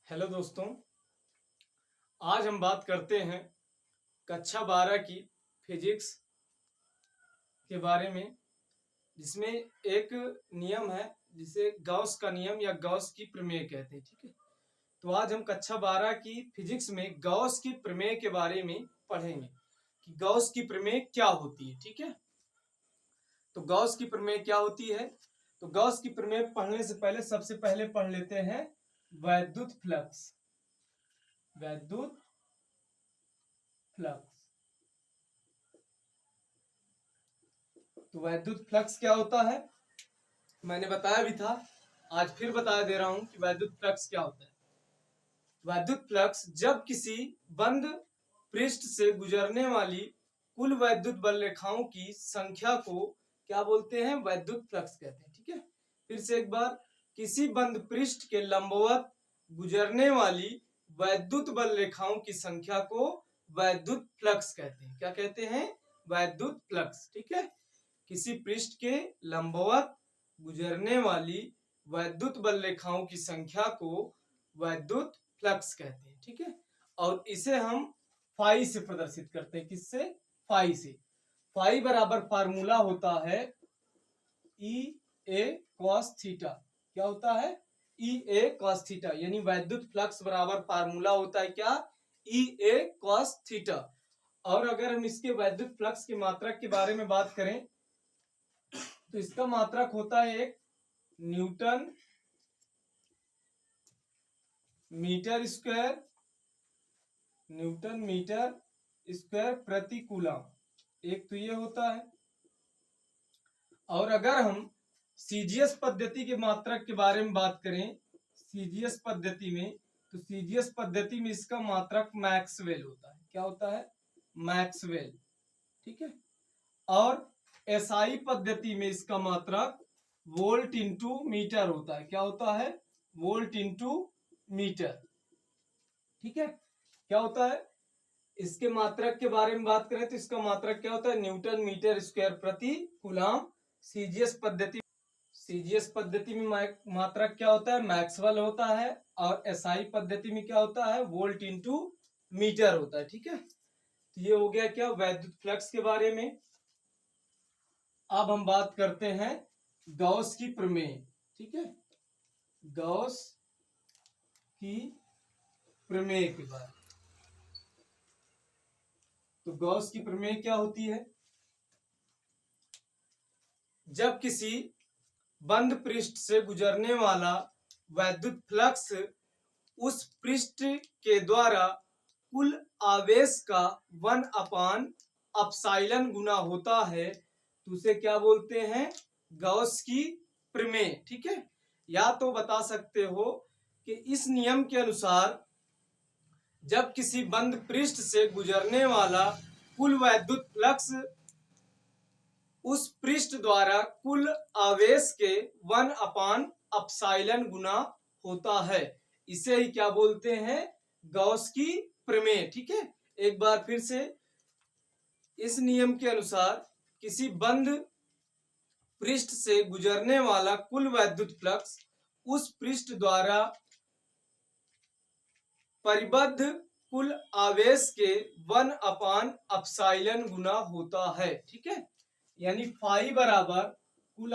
Hello दोस्तों, आज हम बात करते हैं कक्षा 12 की फिजिक्स के बारे में, जिसमें एक नियम है जिसे गॉस का नियम या गॉस की प्रमेय कहते हैं। ठीक है, तो आज हम कक्षा 12 की फिजिक्स में गॉस की प्रमेय के बारे में पढ़ेंगे कि गॉस की प्रमेय क्या होती है। ठीक है, तो गॉस की प्रमेय क्या होती है। तो गॉस की प्रमेय पढ़ने से पहले सबसे पहले पढ़ लेते हैं वैद्युत फ्लक्स। वैद्युत फ्लक्स, तो वैद्युत फ्लक्स क्या होता है मैंने बताया भी था, आज फिर बता दे रहा हूं कि वैद्युत फ्लक्स क्या होता है। वैद्युत फ्लक्स जब किसी बंद पृष्ठ से गुजरने वाली कुल वैद्युत बल रेखाओं की संख्या को क्या बोलते हैं, वैद्युत फ्लक्स कहते हैं। ठीक है, फिर से एक बार, किसी बंद पृष्ठ के लंबवत गुजरने वाली वैद्युत बल रेखाओं की संख्या को वैद्युत फ्लक्स कहते हैं। क्या कहते हैं, वैद्युत फ्लक्स। ठीक है, किसी पृष्ठ के लंबवत गुजरने वाली वैद्युत बल रेखाओं की संख्या को वैद्युत फ्लक्स कहते हैं। ठीक है, और इसे हम फाई से प्रदर्शित करते हैं। किससे, फाई से। फाई बराबर फार्मूला होता है ई ए कॉस थीटा। क्या होता है, ई ए कॉस थीटा, यानी वैद्युत फ्लक्स बराबर फार्मूला होता है क्या, ई ए कॉस थीटा। और अगर हम इसके वैद्युत फ्लक्स की मात्रक के बारे में बात करें तो इसका मात्रक होता है एक newton metre square, newton metre square प्रति कूलम। एक तो ये होता है। और अगर हम सीजीएस पद्धति के मात्रक के बारे में बात करें, सीजीएस पद्धति में, तो सीजीएस पद्धति में इसका मात्रक मैक्सवेल होता है। क्या होता है, मैक्सवेल। ठीक है, और एसआई पद्धति में इसका मात्रक वोल्ट इंटू मीटर होता है। क्या होता है, वोल्ट इंटू मीटर। ठीक है, क्या होता है, इसके मात्रक के बारे में बात करें तो इसका मात्रक क्या होता है, न्यूटन मीटर स्क्वायर प्रति कूलम। सीजीएस पद्धति में मात्रक क्या होता है, मैक्सवेल होता है। और एसआई पद्धति में क्या होता है, वोल्ट इंटू मीटर होता है। ठीक है, तो ये हो गया क्या, वैद्युत फ्लक्स के बारे में। अब हम बात करते हैं गॉस की प्रमेय। ठीक है, गॉस की प्रमेय के बारे में। तो गॉस की प्रमेय क्या होती है, जब किसी बंद पृष्ठ से गुजरने वाला वैद्युत फ्लक्स उस पृष्ठ के द्वारा कुल आवेश का 1/एप्सिलॉन गुना होता है, तो उसे क्या बोलते हैं, गॉस की प्रमेय। ठीक है, या तो बता सकते हो कि इस नियम के अनुसार जब किसी बंद पृष्ठ से गुजरने वाला कुल वैद्युत फ्लक्स उस पृष्ठ द्वारा कुल आवेश के 1/एप्सिलॉन गुना होता है, इसे ही क्या बोलते हैं, गॉस की प्रमेय। ठीक है, एक बार फिर से, इस नियम के अनुसार किसी बंद पृष्ठ से गुजरने वाला कुल वैद्युत फ्लक्स उस पृष्ठ द्वारा परिबद्ध कुल आवेश के 1/एप्सिलॉन गुना होता है। ठीक है, यानी फाई बराबर कुल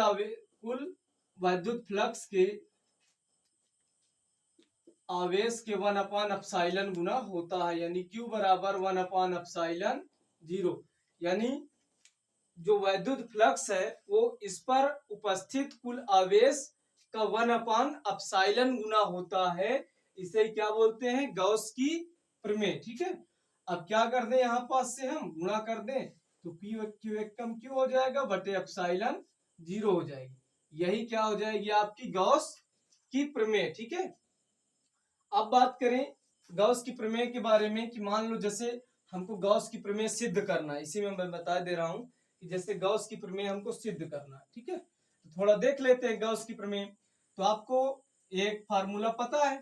वैद्युत फ्लक्स के आवेश के 1/एप्सिलॉन गुना होता है, यानी Q बराबर 1/एप्सिलॉन 0। यानी जो वैद्युत फ्लक्स है वो इस पर उपस्थित कुल आवेश का 1/एप्सिलॉन गुना होता है। इसे क्या बोलते हैं, गॉस की प्रमेय। ठीक है, अब क्या कर दें, यहां पास से हम गुणा कर दें तो Q एक कम Q हो जाएगा बटे एप्सिलॉन 0 हो जाएगी। यही क्या हो जाएगी, आपकी गॉस की प्रमेय। ठीक है, अब बात करें गॉस की प्रमेय के बारे में कि मान लो जैसे हमको गॉस की प्रमेय सिद्ध करना है, इसी में मैं बता दे रहा हूं कि जैसे गॉस की प्रमेय हमको सिद्ध करना है। ठीक है, तो थोड़ा देख लेते हैं गॉस की प्रमेय। तो आपको एक फार्मूला पता है,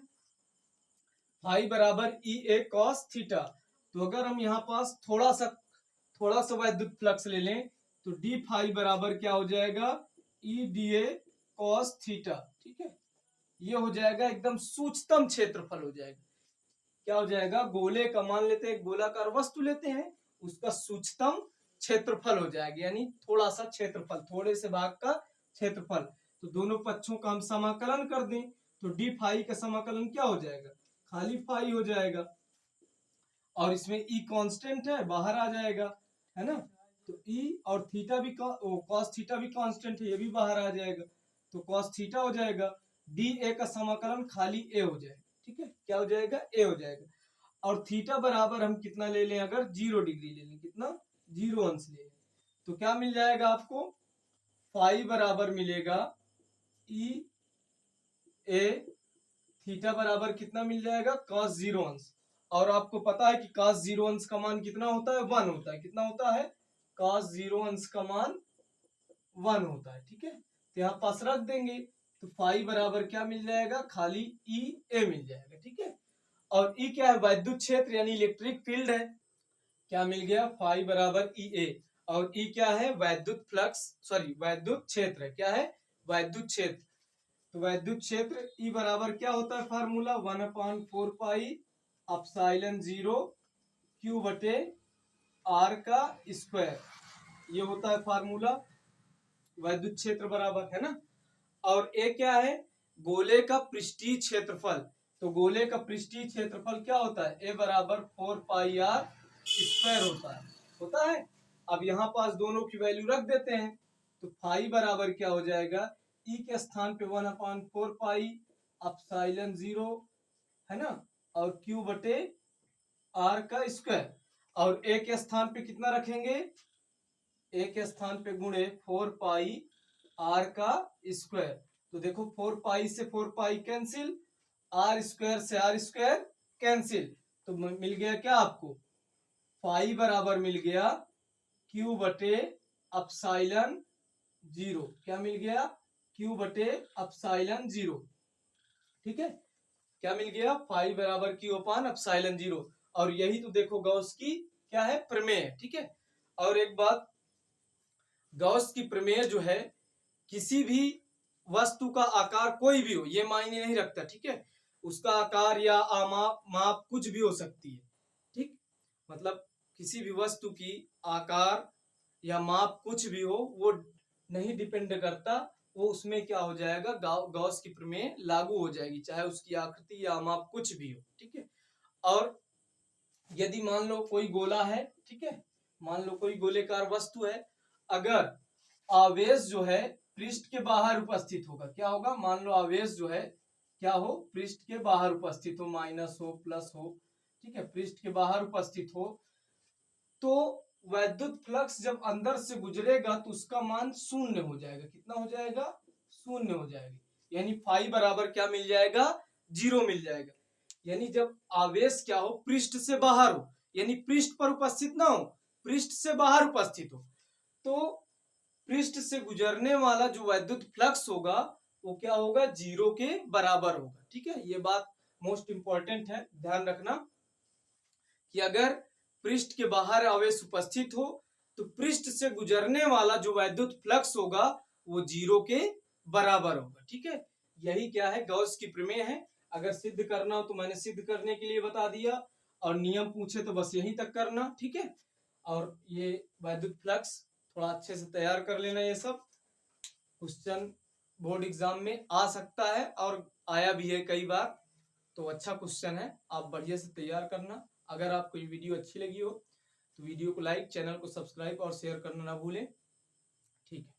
फाई बराबर ई ए कॉस थीटा। तो अगर हम यहाँ पास थोड़ा सा वैद्युत फ्लक्स ले लें तो डी फाई बराबर क्या हो जाएगा, E D A cos theta. ठीक है, ये हो जाएगा एकदम सूक्ष्मतम क्षेत्रफल हो जाएगा। क्या हो जाएगा, गोले का मान लेते हैं, गोलाकार वस्तु लेते हैं, उसका सूक्ष्मतम क्षेत्रफल हो जाएगा, यानी थोड़ा सा क्षेत्रफल, थोड़े से भाग का क्षेत्रफल। तो दोनों पक्षों का हम समाकलन कर दें तो डी फाई का समाकलन क्या हो जाएगा, खाली फाई हो जाएगा, और इसमें ई कांस्टेंट है, बाहर आ जाएगा, है ना। तो ई और थीटा भी कॉस थीटा भी कांस्टेंट है, ये भी बाहर आ जाएगा, तो कॉस थीटा हो जाएगा। डी ए का समाकलन खाली ए हो जाएगा, ठीक है, क्या हो जाएगा, ए हो जाएगा। और थीटा बराबर हम कितना ले लें, अगर 0 डिग्री ले लें, कितना, 0 अंश ले लें, तो क्या मिल जाएगा आपको, फाई बराबर मिलेगा ई ए, थीटा बराबर कितना मिल जाएगा, cos 0 अंश। और आपको पता है कि cos 0 अंश का मान कितना होता है, 1 होता है, कितना होता है, cos 0 अंश का मान 1 होता है, ठीक है। तो यहाँ पास रख देंगे तो फाई बराबर क्या मिल जाएगा, खाली ई ए मिल जाएगा, ठीक है। और ई क्या है, वैद्युत क्षेत्र यानी इलेक्ट्रिक फील्ड है, क्या मिल गया, फाई बराबर ई ए, और ई क्या है, वैद्युत फ्लक्स, सॉरी वैद्युत क्षेत्र है, क्या है, वैद्युत क्षेत्र। तो वैद्युत क्षेत्र ई बराबर क्या होता है, फार्मूला 1/4 पाई एप्सिलॉन 0 क्यू बटे आर का स्क्वायर, ये होता है फार्मूला वैद्युत क्षेत्र बराबर, है ना। और ए क्या है, गोले का पृष्ठीय क्षेत्रफल, तो गोले का पृष्ठीय क्षेत्रफल क्या होता है, ए बराबर 4 पाई आर स्क्वायर होता है। अब यहाँ पास दोनों की वैल्यू रख देते हैं, तो फाई बराबर क्या हो जाएगा, ई के स्थान पे 1/4 पाई एप्सिलॉन 0, है ना, और क्यू बटे आर का स्क्वायर, और ए के स्थान पे कितना रखेंगे, ए के स्थान पे गुणे 4 पाई आर का स्क्वायर, तो देखो 4 पाई से 4 पाई कैंसिल, आर स्क्वायर से आर स्क्वायर कैंसिल, तो मिल गया क्या आपको, फाई बराबर मिल गया क्यू बटे एप्सिलॉन 0, क्या मिल गया, क्यू बटे एप्सिलॉन 0, ठीक है, क्या मिल गया, फाई बराबर क्यू अपान एप्सिलॉन 0। और यही तो देखो गॉस की क्या है, प्रमेय, ठीक है। और एक बात, गॉस की प्रमेय जो है, किसी भी वस्तु का आकार कोई भी हो, ये मायने नहीं रखता, ठीक है, उसका आकार या माप कुछ भी हो सकती है, ठीक, मतलब किसी भी वस्तु की आकार या माप कुछ भी हो, वो नहीं डिपेंड करता, वो उसमें क्या हो जाएगा, गॉस की प्रमेय लागू हो जाएगी, चाहे उसकी आकृति या माप कुछ भी हो, ठीक है। और यदि मान लो कोई गोला है, ठीक है, मान लो कोई गोलेकार वस्तु है, अगर आवेश जो है पृष्ठ के बाहर उपस्थित होगा, क्या होगा, मान लो आवेश जो है क्या हो, पृष्ठ के बाहर उपस्थित हो, माइनस हो प्लस हो, ठीक है, पृष्ठ के बाहर उपस्थित हो, तो वैद्युत फ्लक्स जब अंदर से गुजरेगा तो उसका मान शून्य हो जाएगा, कितना हो जाएगा, शून्य हो जाएगा, यानी फाई बराबर क्या मिल जाएगा, 0 मिल जाएगा। यानी जब आवेश क्या हो, पृष्ठ से बाहर हो, यानी पृष्ठ पर उपस्थित ना हो, पृष्ठ से बाहर उपस्थित हो, तो पृष्ठ से गुजरने वाला जो वैद्युत फ्लक्स होगा वो क्या होगा, 0 के बराबर होगा, ठीक है। ये बात मोस्ट इंपॉर्टेंट है, ध्यान रखना कि अगर पृष्ठ के बाहर आवेश उपस्थित हो तो पृष्ठ से गुजरने वाला जो वैद्युत फ्लक्स होगा वो 0 के बराबर होगा, ठीक है। यही क्या है, गॉस की प्रमेय है। अगर सिद्ध करना हो तो मैंने सिद्ध करने के लिए बता दिया, और नियम पूछे तो बस यहीं तक करना, ठीक है। और ये वैद्युत फ्लक्स थोड़ा अच्छे से तैयार कर लेना, ये सब क्वेश्चन बोर्ड एग्जाम में आ सकता है और आया भी है कई बार, तो अच्छा क्वेश्चन है, आप बढ़िया से तैयार करना। अगर आपको ये वीडियो अच्छी लगी हो तो वीडियो को लाइक, चैनल को सब्सक्राइब और शेयर करना ना भूलें, ठीक है।